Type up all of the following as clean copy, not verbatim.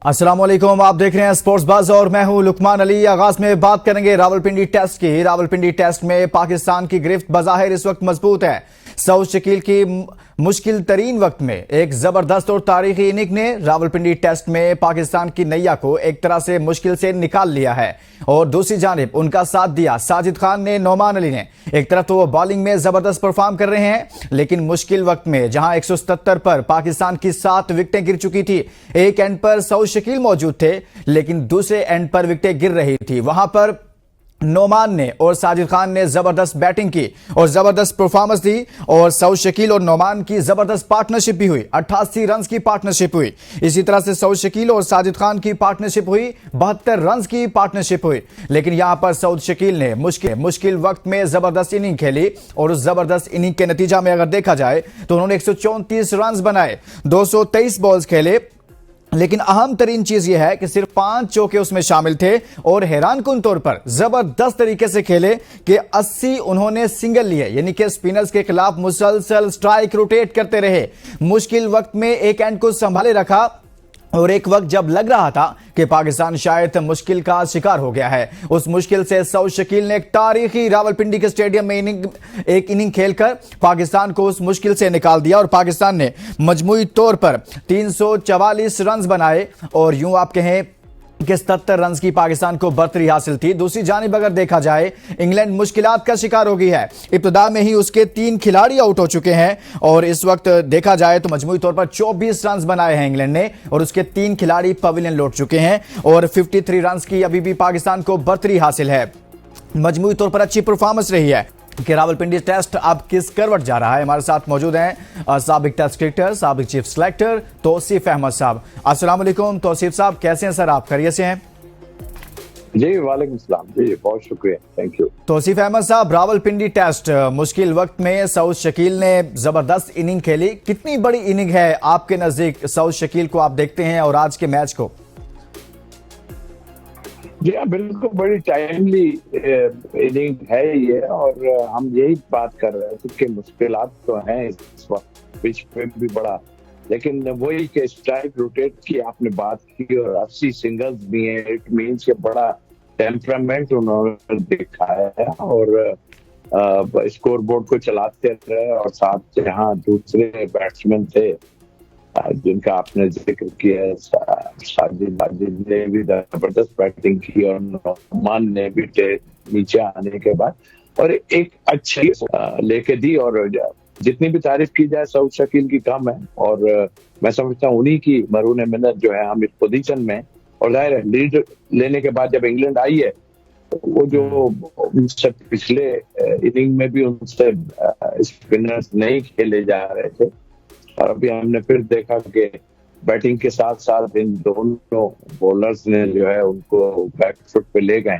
अस्सलाम वालेकुम, आप देख रहे हैं स्पोर्ट्स बज़ और मैं हूं लुकमान अली। आगाज में बात करेंगे रावलपिंडी टेस्ट की। रावलपिंडी टेस्ट में पाकिस्तान की गिरफ्त बज़ाहिर इस वक्त मजबूत है। सऊद शकील की मुश्किल तरीन वक्त में एक जबरदस्त और तारीखी इनिंग ने रावलपिंडी टेस्ट में पाकिस्तान की नैया को एक तरह से मुश्किल से निकाल लिया है और दूसरी जानिब उनका साथ दिया साजिद खान ने, नोमान अली ने। एक तरफ तो वो बॉलिंग में जबरदस्त परफॉर्म कर रहे हैं, लेकिन मुश्किल वक्त में जहां 177 पर पाकिस्तान की 7 विकेटें गिर चुकी थी, एक एंड पर सऊद शकील मौजूद थे लेकिन दूसरे एंड पर विकेटें गिर रही थी, वहां पर नोमान ने और साजिद खान ने जबरदस्त बैटिंग की और जबरदस्त परफॉर्मेंस दी और सऊद शकील और नोमान की जबरदस्त पार्टनरशिप भी हुई। 88 रन की पार्टनरशिप हुई। इसी तरह से सऊद शकील और साजिद खान की पार्टनरशिप हुई, 72 रन की पार्टनरशिप हुई। लेकिन यहां पर सऊद शकील ने मुश्किल वक्त में जबरदस्त इनिंग खेली और उस जबरदस्त इनिंग के नतीजा में अगर देखा जाए तो उन्होंने 134 रन बनाए, 223 बॉल्स खेले। लेकिन अहम तरीन चीज यह है कि सिर्फ 5 चौके उसमें शामिल थे और हैरानकुन तौर पर जबरदस्त तरीके से खेले कि 80 उन्होंने सिंगल लिए, यानी कि स्पिनर्स के खिलाफ मुसलसल स्ट्राइक रोटेट करते रहे। मुश्किल वक्त में एक एंड को संभाले रखा और एक वक्त जब लग रहा था कि पाकिस्तान शायद मुश्किल का शिकार हो गया है, उस मुश्किल से सऊद शकील ने एक तारीखी रावलपिंडी के स्टेडियम में एक इनिंग खेलकर पाकिस्तान को उस मुश्किल से निकाल दिया और पाकिस्तान ने मजमूई तौर पर 344 रन बनाए और यूं आप कहें कि 77 रन की पाकिस्तान को बर्तरी हासिल थी। दूसरी जानिब अगर देखा जाए, इंग्लैंड मुश्किलात का शिकार हो गई है। इब्तिदा में ही उसके 3 खिलाड़ी आउट हो चुके हैं और इस वक्त देखा जाए तो मजमूई तौर पर 24 रन बनाए हैं इंग्लैंड ने और उसके 3 खिलाड़ी पवेलियन लौट चुके हैं और 53 रन की अभी भी पाकिस्तान को बर्तरी हासिल है। मजमूई तौर पर अच्छी परफॉर्मेंस रही है कि रावलपिंडी टेस्ट अब किस करवट जा रहा है। हमारे साथ मौजूद हैं साबिक टेस्ट क्रिकेटर, साबिक चीफ सिलेक्टर तौसीफ अहमद साहब। अस्सलाम वालेकुम तौसीफ साहब, कैसे हैं सर आप? खैरियत से हैं? जी वालेकुम सलाम जी, बहुत शुक्रिया, थैंक यू। तौसीफ अहमद साहब, रावलपिंडी टेस्ट मुश्किल वक्त में सऊद शकील ने जबरदस्त इनिंग खेली। कितनी बड़ी इनिंग है आपके नजदीक सऊद शकील को आप देखते हैं और आज के मैच को? जी हाँ, बिल्कुल बड़ी टाइमली इनिंग है ये और हम यही बात कर रहे थे कि मुश्किलात तो हैं इस वक्त, पिच पे भी बड़ा, लेकिन वही के स्ट्राइक रोटेट की आपने बात की और 80 सिंगल्स भी हैं। इट मीन्स के बड़ा टेम्परामेंट उन्होंने दिखाया है और स्कोर बोर्ड को चलाते रहे और साथ जहाँ दूसरे बैट्समैन थे जिनका आपने जिक्र किया, साजिद ने भी जबरदस्त बैटिंग की और नोमान ने भी नीचे आने के बाद और एक अच्छी लेके दी और जितनी भी तारीफ की जाए सऊद शकील की कम है और मैं समझता हूँ उन्हीं की मरून मिन्नत जो है हम इस पोजीशन में। और जाहिर है लीड लेने के बाद जब इंग्लैंड आई है तो वो जो उनसे पिछले इनिंग में भी उनसे स्पिनर्स नहीं खेले जा रहे थे और अभी हमने फिर देखा कि बैटिंग के साथ साथ इन दोनों बॉलर्स ने जो है उनको बैक फुट पे ले गए।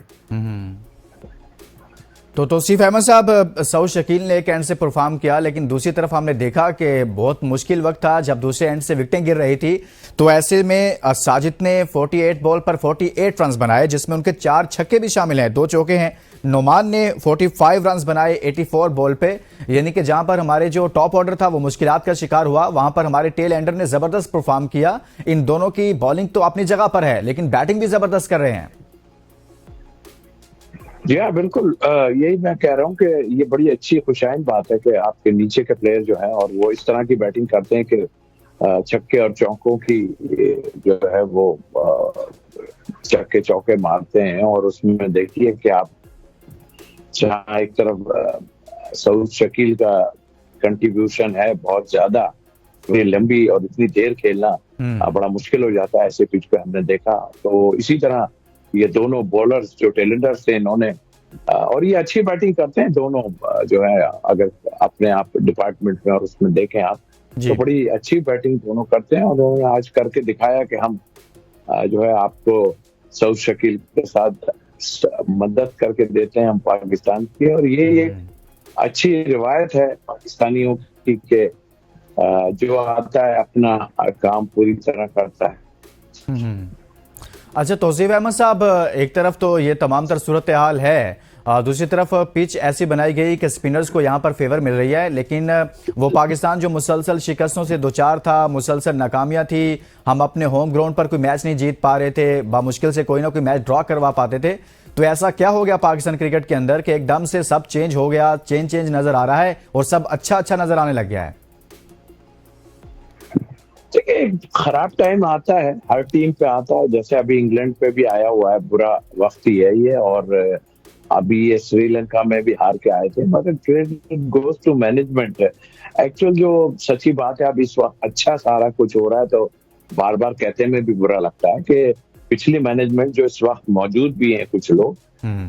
तो तौसीफ अहमद साहब, सऊद शकील ने एक एंड से परफॉर्म किया लेकिन दूसरी तरफ हमने देखा कि बहुत मुश्किल वक्त था जब दूसरे एंड से विकेटें गिर रही थी, तो ऐसे में साजिद ने 48 बॉल पर 48 रन बनाए जिसमें उनके 4 छक्के भी शामिल हैं, 2 चौके हैं। नोमान ने 45 रन बनाए 84 बॉल पे, यानी कि जहां पर हमारे जो टॉप ऑर्डर था वो मुश्किलात का शिकार हुआ, वहां पर हमारे टेल एंडर ने जबरदस्त परफॉर्म किया। इन दोनों की बॉलिंग तो अपनी जगह पर है लेकिन बैटिंग भी जबरदस्त कर रहे हैं। जी हाँ, बिल्कुल यही मैं कह रहा हूँ कि ये बड़ी अच्छी खुशाइन बात है कि आपके नीचे के प्लेयर जो है और वो इस तरह की बैटिंग करते हैं कि छक्के और चौकों की जो है वो छक्के चौके मारते हैं और उसमें देखिए कि आप जहाँ एक तरफ सऊद शकील का कंट्रीब्यूशन है बहुत ज्यादा, इतनी लंबी और इतनी देर खेलना बड़ा मुश्किल हो जाता है ऐसे पिच पे, हमने देखा। तो इसी तरह ये दोनों बॉलर्स जो टेलेंडर्स थे इन्होंने और ये अच्छी बैटिंग करते हैं दोनों जो है, अगर अपने आप डिपार्टमेंट में और उसमें देखें आप तो बड़ी अच्छी बैटिंग दोनों करते हैं और उन्होंने आज करके दिखाया कि हम जो है आपको सऊद शकील के साथ मदद करके देते हैं हम पाकिस्तान की। और ये एक अच्छी रिवायत है पाकिस्तानियों की कि जो आता है अपना काम पूरी तरह करता है। अच्छा तौसीफ अहमद साहब, एक तरफ तो ये तमाम तर सूरत हाल है दूसरी तरफ पिच ऐसी बनाई गई कि स्पिनर्स को यहां पर फेवर मिल रही है, लेकिन वो पाकिस्तान जो मुसलसल शिकस्तों से दो चार था, मुसलसल नाकामियां थी, हम अपने होम ग्राउंड पर कोई मैच नहीं जीत पा रहे थे, बामुश्किल से कोई ना कोई मैच ड्रॉ करवा पाते थे। तो ऐसा क्या हो गया पाकिस्तान क्रिकेट के अंदर कि एकदम से सब चेंज हो गया, चेंज नजर आ रहा है और सब अच्छा नजर आने लग गया है? देखिए, खराब टाइम आता है, हर टीम पे आता है, जैसे अभी इंग्लैंड पे भी आया हुआ है, बुरा वक्त ही है ये। और अभी ये श्रीलंका में भी हार के आए थे, मगर क्रेडिट गोज टू मैनेजमेंट है। एक्चुअल जो सच्ची बात है, अब इस वक्त अच्छा सारा कुछ हो रहा है, तो बार बार कहते में भी बुरा लगता है कि पिछली मैनेजमेंट जो इस वक्त मौजूद भी हैं कुछ लोग,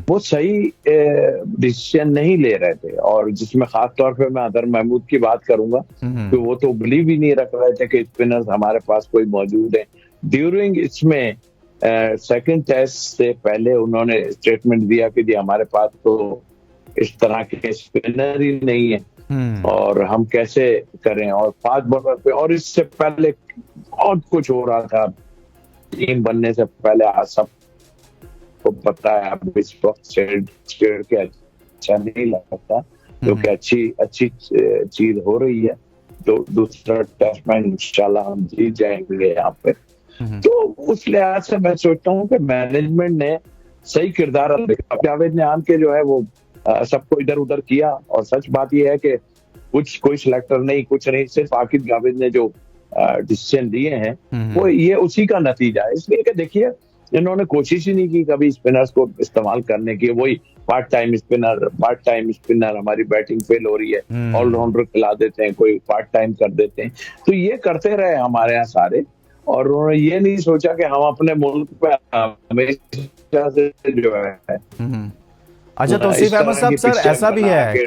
वो सही डिसीजन नहीं ले रहे थे। और जिसमें खास तौर पे मैं अदर महमूद की बात करूंगा, तो वो तो बिलीव ही नहीं रख रहे थे कि स्पिनर्स हमारे पास कोई मौजूद है। ड्यूरिंग इसमें सेकंड टेस्ट से पहले उन्होंने स्टेटमेंट दिया कि जी हमारे पास तो इस तरह के स्पिनर ही नहीं है और हम कैसे करें, और फास्ट बॉलर पे। और इससे पहले बहुत कुछ हो रहा था, टीम बनने से पहले सब को पता है। अब इस वक्त छेड़ के अच्छा नहीं लगता, क्योंकि अच्छी चीज हो रही है। तो दूसरा टेस्ट मैच इंशाल्लाह हम जीत जाएंगे यहाँ पे। तो उस लिहाज से मैं सोचता हूँ कि मैनेजमेंट ने सही किरदार अदा किया। जावेद ने आन के जो है वो सबको इधर उधर किया। और सच बात यह है कि कोई सिलेक्टर नहीं, कुछ नहीं, सिर्फ आकिब जावेद ने जो डिसीजन लिए हैं वो ये उसी का नतीजा है। इसलिए कि देखिए, इन्होंने कोशिश ही नहीं की कभी स्पिनर्स को इस्तेमाल करने की। वही पार्ट टाइम स्पिनर हमारी बैटिंग फेल हो रही है, ऑलराउंडर खिला देते हैं, कोई पार्ट टाइम कर देते हैं। तो ये करते रहे हमारे यहाँ सारे, और उन्होंने ये नहीं सोचा कि हम अपने मुल्क पे हमेशा से जो है। अच्छा, तौसीफ अहमद साहब, सर ऐसा भी है कि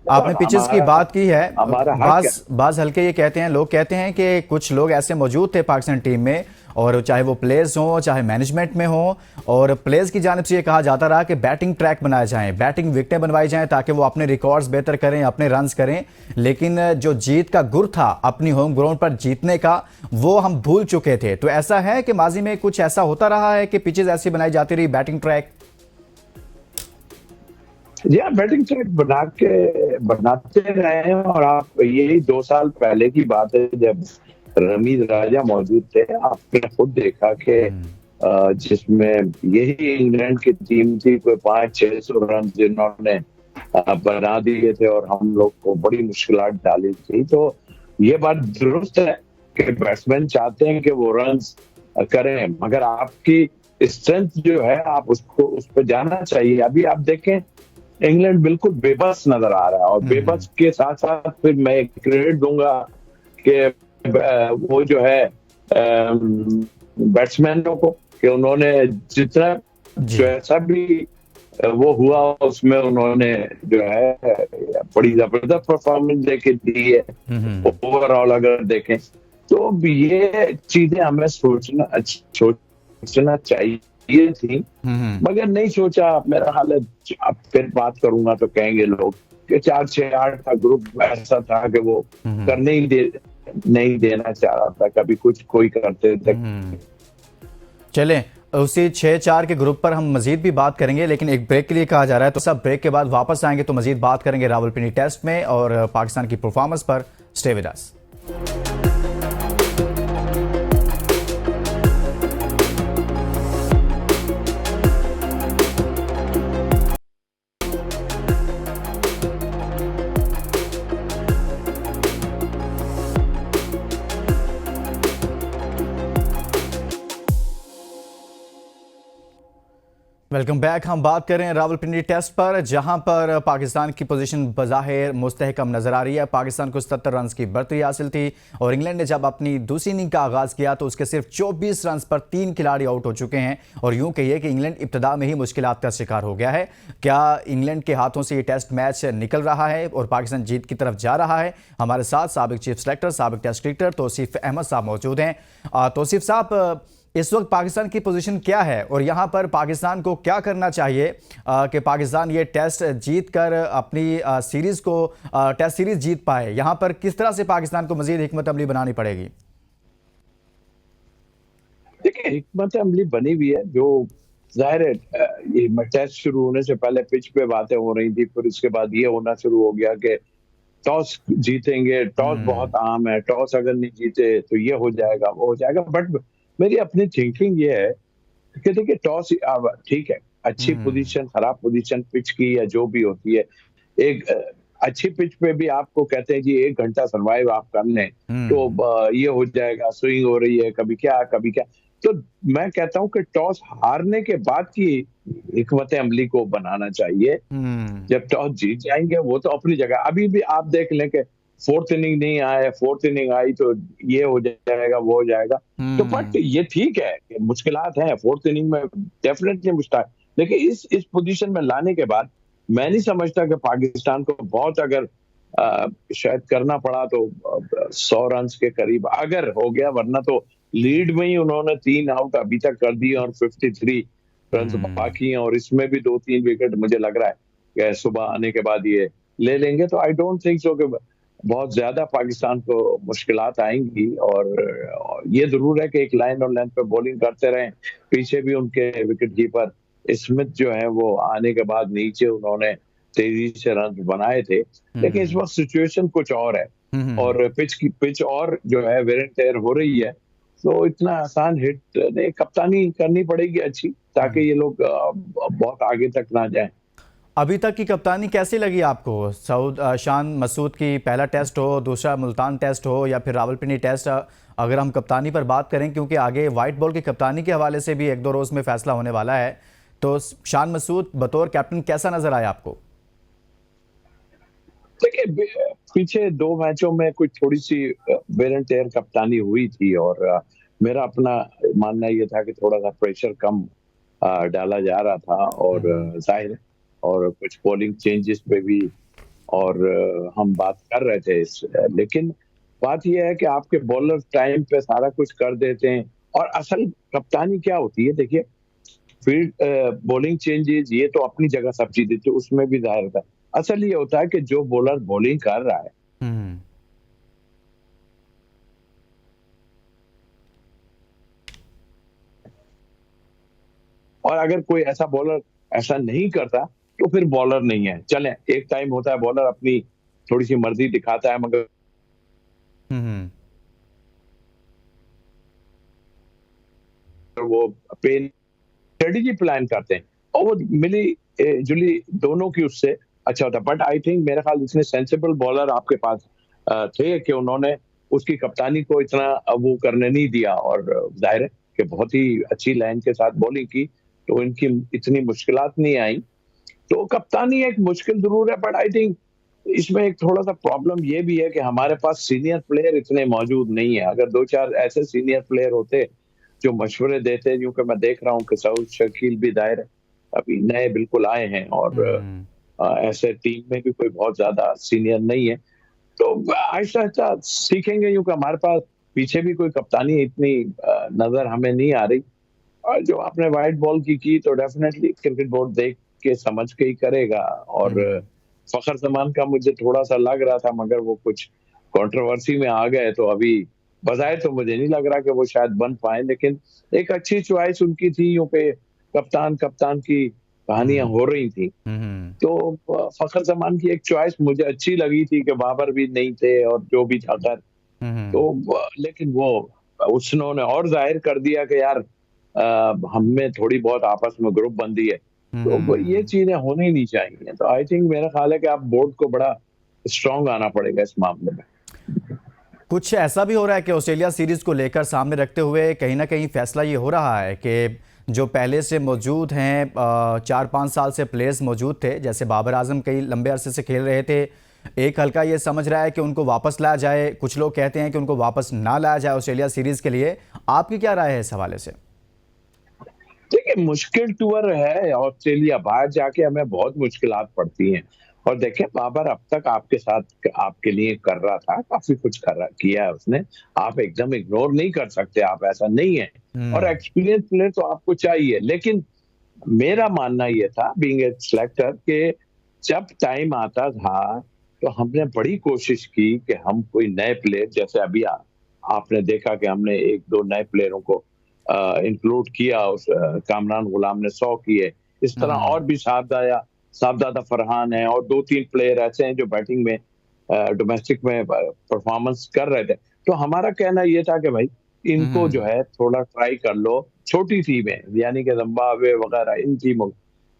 आपने पिचेस की बात की है, बाज हल्के ये कहते हैं, लोग कहते हैं कि कुछ लोग ऐसे मौजूद थे पाकिस्तान टीम में, और चाहे वो प्लेयर्स हों चाहे मैनेजमेंट में हो, और प्लेयर्स की जानिब से ये कहा जाता रहा कि बैटिंग ट्रैक बनाए जाएं, बैटिंग विकेटें बनवाई जाएं ताकि वो अपने रिकॉर्ड्स बेहतर करें, अपने रन्स करें। लेकिन जो जीत का गुर था अपनी होम ग्राउंड पर जीतने का, वो हम भूल चुके थे। तो ऐसा है कि माजी में कुछ ऐसा होता रहा है कि पिचेस ऐसी बनाई जाती रही, बैटिंग ट्रैक? जी हाँ, बैटिंग ट्रैक बनाते रहे हैं। और आप यही 2 साल पहले की बात है, जब रमीज राजा मौजूद थे, आपने खुद देखा कि जिसमें यही इंग्लैंड की टीम थी, कोई 500-600 रन जिन्होंने बना दिए थे और हम लोग को बड़ी मुश्किलात डाली थी। तो ये बात दुरुस्त है कि बैट्समैन चाहते हैं कि वो रन करें, मगर आपकी स्ट्रेंथ जो है आप उसको उस पर जाना चाहिए। अभी आप देखें, इंग्लैंड बिल्कुल बेबस नजर आ रहा है, और बेबस के साथ साथ फिर मैं क्रेडिट दूंगा कि वो जो है बैट्समैनों को, कि उन्होंने जितना जैसा भी वो हुआ उसमें उन्होंने जो है बड़ी जबरदस्त परफॉर्मेंस देके दी है। ओवरऑल अगर देखें तो ये चीजें हमें सोचना चाहिए थी, मगर नहीं सोचा। मेरा हाल है, अब फिर बात करूंगा तो कहेंगे लोग कि 4-6-8 का ग्रुप ऐसा था कि वो करने ही नहीं देना चाह रहा था, कभी कुछ कोई करते थे। चलें, उसी 6-4 के ग्रुप पर हम मजीद भी बात करेंगे, लेकिन एक ब्रेक के लिए कहा जा रहा है, तो सब ब्रेक के बाद वापस आएंगे तो मजीद बात करेंगे रावलपिंडी टेस्ट में और पाकिस्तान की परफॉर्मेंस पर। Stay with us. Welcome back. हम बात करें रावलपिंडी टेस्ट पर, जहां पर पाकिस्तान की पोजीशन बज़ाहिर मुस्तहकम नजर आ रही है। पाकिस्तान को 77 रन की बढ़तरी हासिल थी, और इंग्लैंड ने जब अपनी दूसरी इनिंग का आगाज़ किया तो उसके सिर्फ 24 रन पर 3 खिलाड़ी आउट हो चुके हैं। और यूं कहिए कि इंग्लैंड इब्तिदा में ही मुश्किलात का शिकार हो गया है। क्या इंग्लैंड के हाथों से ये टेस्ट मैच निकल रहा है और पाकिस्तान जीत की तरफ जा रहा है? हमारे साथ साबिक चीफ सेलेक्टर, साबिक टेस्ट क्रिकेटर तौसीफ अहमद साहब मौजूद हैं। तौसीफ साहब, इस वक्त पाकिस्तान की पोजीशन क्या है और यहाँ पर पाकिस्तान को क्या करना चाहिए कि पाकिस्तान ये टेस्ट जीत कर अपनी सीरीज को टेस्ट सीरीज जीत पाए? यहाँ पर किस तरह से पाकिस्तान को मजीद हिकमत अमली बनानी पड़ेगी? देखिए, हिकमत अमली बनी हुई है। जो जाहिर है ये टेस्ट शुरू होने से पहले पिच पे बातें हो रही थी, फिर उसके बाद ये होना शुरू हो गया कि टॉस जीतेंगे। टॉस बहुत आम है, टॉस अगर नहीं जीते तो ये हो जाएगा, वो हो जाएगा। बट मेरी अपनी थिंकिंग ये है कि देखिए टॉस ठीक है, अच्छी पोजीशन खराब पोजीशन पिच की या जो भी होती है, एक अच्छी पिच पे भी आपको कहते हैं जी 1 घंटा सर्वाइव आप कर लें तो ये हो जाएगा, स्विंग हो रही है, कभी क्या कभी क्या। तो मैं कहता हूं कि टॉस हारने के बाद की हिकमत अमली को बनाना चाहिए। जब टॉस जीत जाएंगे वो तो अपनी जगह, अभी भी आप देख लें कि फोर्थ इनिंग नहीं आया, फोर्थ इनिंग आई तो ये हो जाएगा वो हो जाएगा। तो बट ये ठीक है, मुश्किलात हैं फोर्थ इनिंग में, डेफिनेटली मुश्किल, लेकिन इस पोजीशन में लाने के बाद मैं नहीं समझता कि पाकिस्तान को बहुत अगर शायद करना पड़ा तो 100 रन के करीब अगर हो गया, वरना तो लीड में ही उन्होंने 3 आउट अभी तक कर दिए और 53 रन बाकी हैं, और इसमें भी 2-3 विकेट मुझे लग रहा है कि सुबह आने के बाद ये ले लेंगे। तो आई डोंट थिंक सो कि बहुत ज्यादा पाकिस्तान को मुश्किलात आएंगी। और ये जरूर है कि एक लाइन और लेंथ पे बॉलिंग करते रहें। पीछे भी उनके विकेट कीपर स्मिथ जो है वो आने के बाद नीचे उन्होंने तेजी से रन बनाए थे, लेकिन इस वक्त सिचुएशन कुछ और है और पिच और जो है वेयर एंड टेयर हो रही है, तो इतना आसान हिट नहीं, कप्तानी करनी पड़ेगी अच्छी, ताकि ये लोग बहुत आगे तक ना जाएं। अभी तक की कप्तानी कैसी लगी आपको? शान मसूद की पहला टेस्ट हो, दूसरा मुल्तान टेस्ट हो या फिर रावलपिंडी टेस्ट, अगर हम कप्तानी पर बात करें, क्योंकि आगे वाइट बॉल की कप्तानी के हवाले से भी 1-2 रोज में फैसला होने वाला है, तो शान मसूद बतौर कैप्टन कैसा नजर आया आपको? देखिए पीछे 2 मैचों में कुछ थोड़ी सी वेयर एंड टेयर कप्तानी हुई थी, और मेरा अपना मानना ये था कि थोड़ा सा प्रेशर कम डाला जा रहा था, और जाहिर है, और कुछ बॉलिंग चेंजेस पे भी और हम बात कर रहे थे लेकिन बात यह है कि आपके बॉलर टाइम पे सारा कुछ कर देते हैं। और असल कप्तानी क्या होती है, देखिए फील्ड बॉलिंग चेंजेस ये तो अपनी जगह सब चीजें थी, उसमें भी जाहिर था। असल ये होता है कि जो बॉलर बॉलिंग कर रहा है और अगर कोई ऐसा बॉलर ऐसा नहीं करता तो फिर बॉलर नहीं है। चले एक टाइम होता है बॉलर अपनी थोड़ी सी मर्जी दिखाता है, मगर वो स्ट्रेटेजी प्लान करते हैं और वो मिली जुली दोनों की उससे अच्छा होता है। बट आई थिंक मेरे ख्याल इतने सेंसिबल बॉलर आपके पास थे कि उन्होंने उसकी कप्तानी को इतना वो करने नहीं दिया, और जाहिर है कि बहुत ही अच्छी लाइन के साथ बॉलिंग की तो इनकी इतनी मुश्किलात नहीं आई। तो कप्तानी एक मुश्किल जरूर है, बट आई थिंक इसमें एक थोड़ा सा प्रॉब्लम ये भी है कि हमारे पास सीनियर प्लेयर इतने मौजूद नहीं है। अगर 2-4 ऐसे सीनियर प्लेयर होते जो मशवरे देते, क्योंकि मैं देख रहा हूँ कि सऊद शकील भी दायर अभी नए बिल्कुल आए हैं, और ऐसे टीम में भी कोई बहुत ज्यादा सीनियर नहीं है, तो आहिस्ता आहिस्ता सीखेंगे, क्योंकि हमारे पास पीछे भी कोई कप्तानी इतनी नजर हमें नहीं आ रही। और जो आपने व्हाइट बॉल की तो डेफिनेटली क्रिकेट बोर्ड देख के समझ के ही करेगा। और फखर जमान का मुझे थोड़ा सा लग रहा था, मगर वो कुछ कंट्रोवर्सी में आ गए, तो अभी बजाय तो मुझे नहीं लग रहा कि वो शायद बन पाए, लेकिन एक अच्छी चॉइस उनकी थी, क्योंकि कप्तान की कहानियां हो रही थी। तो फखर जमान की एक चॉइस मुझे अच्छी लगी थी कि बाबर भी नहीं थे और जो भी था कर, तो लेकिन वो उसने और जाहिर कर दिया कि यार हमें थोड़ी बहुत आपस में ग्रुप बंदी है, तो ये चीजें होनी नहीं चाहिए। तो आई थिंक मेरा ख्याल है कि आप बोर्ड को बड़ा स्ट्रांग आना पड़ेगा इस मामले में। कुछ ऐसा भी हो रहा है कि ऑस्ट्रेलिया सीरीज को लेकर सामने रखते हुए कहीं ना कहीं फैसला ये हो रहा है कि जो पहले से मौजूद हैं 4-5 साल से प्लेयर्स मौजूद थे, जैसे बाबर आजम कई लंबे अरसे से खेल रहे थे, एक हल्का ये समझ रहा है कि उनको वापस लाया जाए, कुछ लोग कहते हैं कि उनको वापस ना लाया जाए ऑस्ट्रेलिया सीरीज के लिए। आपकी क्या राय है इस हवाले से? देखिए मुश्किल टूर है ऑस्ट्रेलिया, बाहर जाके हमें बहुत मुश्किलात पड़ती हैं। और देखिए बाबर अब तक आपके साथ आपके लिए कर रहा था, काफी कुछ किया है उसने, आप एकदम इग्नोर नहीं कर सकते, आप ऐसा नहीं है। और एक्सपीरियंस प्लेयर तो आपको चाहिए, लेकिन मेरा मानना यह था बीइंग ए सिलेक्टर कि जब टाइम आता था तो हमने बड़ी कोशिश की कि हम कोई नए प्लेयर, जैसे अभी आपने देखा कि हमने 1-2 नए प्लेयरों को इंक्लूड किया, उस कामरान गुलाम ने 100 किए। इस तरह और भी साहबजादा फरहान है और 2-3 प्लेयर ऐसे हैं जो बैटिंग में डोमेस्टिक में परफॉर्मेंस कर रहे थे। तो हमारा कहना ये था कि भाई इनको जो है थोड़ा ट्राई कर लो, छोटी टीमें यानी कि जिम्बाब्वे वगैरह इन टीमों,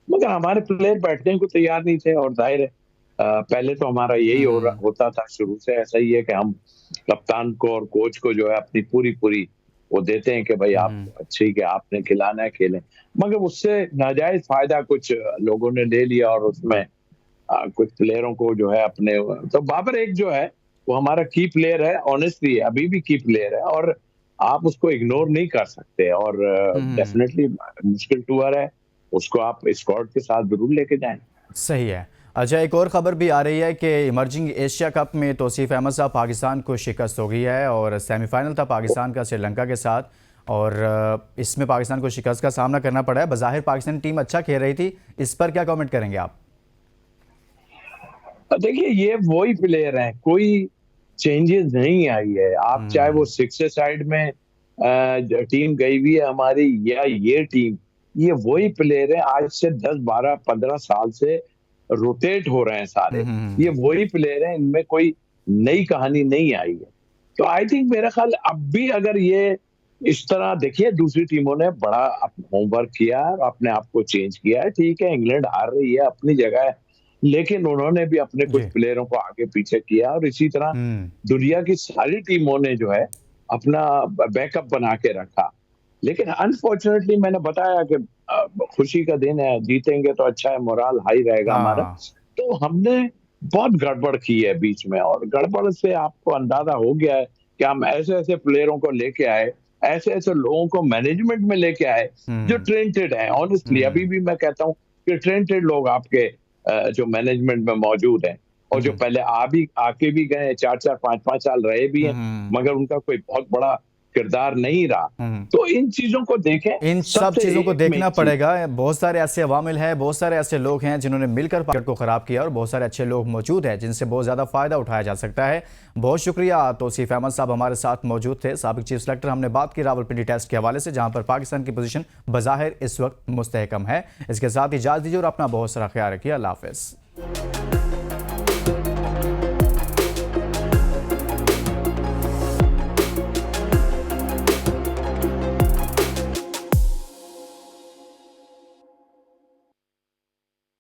मगर हमारे प्लेयर बैठने को तैयार नहीं थे। और जाहिर है पहले तो हमारा यही होता था शुरू से, ऐसा ही है कि हम कप्तान को और कोच को जो है अपनी पूरी वो देते हैं कि भाई आप ठीक है, आपने खिलाना है खेलें, मगर उससे नाजायज फायदा कुछ लोगों ने ले लिया और उसमें कुछ प्लेयरों को जो है अपने, तो बाबर एक जो है वो हमारा की प्लेयर है, ऑनेस्टली अभी भी की प्लेयर है और आप उसको इग्नोर नहीं कर सकते। और डेफिनेटली मुश्किल टूर है, उसको आप स्क्वाड के साथ जरूर लेके जाएं। सही है। अच्छा, एक और खबर भी आ रही है कि इमर्जिंग एशिया कप में तौसीफ अहमद साहब पाकिस्तान को शिकस्त हो गई है और सेमीफाइनल था पाकिस्तान का श्रीलंका के साथ और इसमें पाकिस्तान को शिकस्त का सामना करना पड़ा है। बज़ाहिर पाकिस्तान टीम अच्छा खेल रही थी, इस पर क्या कमेंट करेंगे आप? देखिए ये वही प्लेयर हैं, कोई चेंजेस नहीं आई है। आप चाहे वो 6 साइड में टीम गई हुई है हमारी या ये टीम, ये वही प्लेयर है। आज से 10, 12, 15 साल से रोटेट हो रहे हैं सारे, ये वही प्लेयर हैं, इनमें कोई नई कहानी नहीं आई है। तो आई थिंक मेरा ख्याल अब भी अगर ये इस तरह, देखिए दूसरी टीमों ने बड़ा होमवर्क किया है, अपने आप को चेंज किया है। ठीक है इंग्लैंड हार रही है अपनी जगह है, लेकिन उन्होंने भी अपने कुछ प्लेयरों को आगे पीछे किया और इसी तरह दुनिया की सारी टीमों ने जो है अपना बैकअप बना के रखा। लेकिन अनफॉर्चुनेटली मैंने बताया कि खुशी का दिन है, जीतेंगे तो अच्छा है, मोराल हाई रहेगा हमारा। तो हमने बहुत गड़बड़ की है बीच में और गड़बड़ से आपको अंदाजा हो गया है कि हम ऐसे प्लेयरों को लेके आए, ऐसे लोगों को मैनेजमेंट में लेके आए जो ट्रेंटेड है। ऑनेस्टली अभी भी मैं कहता हूँ कि ट्रेंटेड लोग आपके जो मैनेजमेंट में मौजूद हैं और जो पहले आके भी गए 4-4, 5-5 साल रहे भी हैं, मगर उनका कोई बहुत बड़ा किरदार नहीं रहा। तो इन चीजों को देखें, इन सब चीजों को देखना पड़ेगा। बहुत सारे ऐसे अवामिल हैं, बहुत सारे ऐसे लोग हैं जिन्होंने मिलकर क्रिकेट को खराब किया और बहुत सारे अच्छे लोग मौजूद हैं जिनसे बहुत ज्यादा फायदा उठाया जा सकता है। बहुत शुक्रिया, तौसीफ अहमद साहब हमारे साथ मौजूद थे, साबिक चीफ सेलेक्टर। हमने बात की रावलपिंडी टेस्ट के हवाले से, जहां पर पाकिस्तान की पोजीशन बज़ाहिर इस वक्त मुस्तहकम है। इसके साथ इजाजत दीजिए और अपना बहुत सारा ख्याल रखिए। अल्लाह हाफिज।